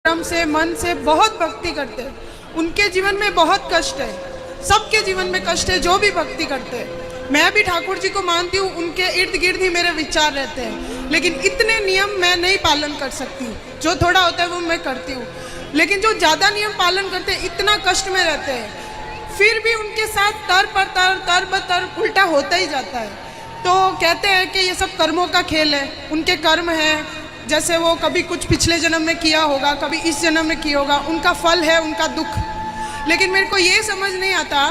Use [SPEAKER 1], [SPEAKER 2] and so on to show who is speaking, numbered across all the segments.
[SPEAKER 1] क्रम से मन से बहुत भक्ति करते हैं, उनके जीवन में बहुत कष्ट है। सबके जीवन में कष्ट है जो भी भक्ति करते हैं। मैं भी ठाकुर जी को मानती हूँ, उनके इर्द गिर्द ही मेरे विचार रहते हैं, लेकिन इतने नियम मैं नहीं पालन कर सकती। जो थोड़ा होता है वो मैं करती हूँ, लेकिन जो ज़्यादा नियम पालन करते हैं इतना कष्ट में रहते हैं, फिर भी उनके साथ तर बर उल्टा होता ही जाता है। तो कहते हैं कि ये सब कर्मों का खेल है, उनके कर्म हैं, जैसे वो कभी कुछ पिछले जन्म में किया होगा, कभी इस जन्म में किया होगा, उनका फल है उनका दुख। लेकिन मेरे को ये समझ नहीं आता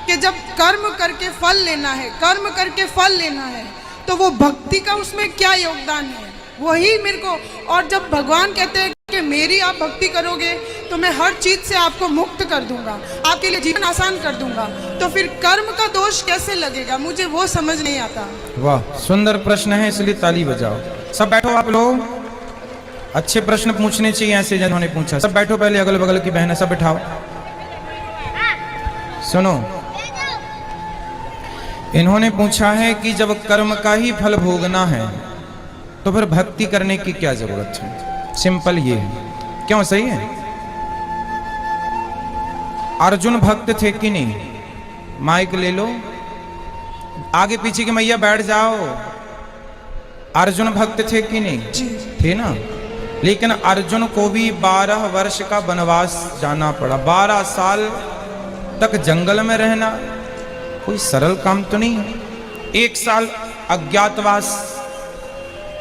[SPEAKER 1] कि जब कर्म करके फल लेना है, कर्म करके फल लेना है, तो वो भक्ति का उसमें क्या योगदान है, वही मेरे को। और जब भगवान कहते हैं कि मेरी आप भक्ति करोगे तो मैं हर चीज़ से आपको मुक्त कर दूंगा, आपके लिए जीवन आसान कर दूंगा, तो फिर कर्म का दोष कैसे लगेगा, मुझे वो समझ नहीं आता।
[SPEAKER 2] वाह, सुंदर प्रश्न है, इसलिए ताली बजाओ। सब बैठो आप लोग, अच्छे प्रश्न पूछने चाहिए ऐसे जिन्होंने पूछा। सब बैठो, पहले अगल बगल की बहनें सब बैठाओ। सुनो, इन्होंने पूछा है कि जब कर्म का ही फल भोगना है तो फिर भक्ति करने की क्या जरूरत है। सिंपल ये है, क्यों? सही है। अर्जुन भक्त थे कि नहीं? माइक ले लो, आगे पीछे की मैया बैठ जाओ। अर्जुन भक्त थे कि नहीं? थे ना। लेकिन अर्जुन को भी 12 वर्ष का वनवास जाना पड़ा। 12 साल तक जंगल में रहना कोई सरल काम तो नहीं है। 1 साल अज्ञातवास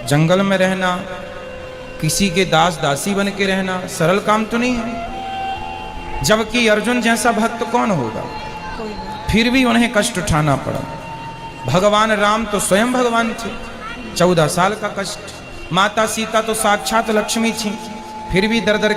[SPEAKER 2] जंगल में रहना, किसी के दास दासी बन के रहना सरल काम तो नहीं है। जबकि अर्जुन जैसा भक्त कौन होगा? फिर भी उन्हें कष्ट उठाना पड़ा। भगवान राम तो स्वयं भगवान थे, 14 साल का कष्ट। माता सीता तो साक्षात लक्ष्मी थी, फिर भी दर दर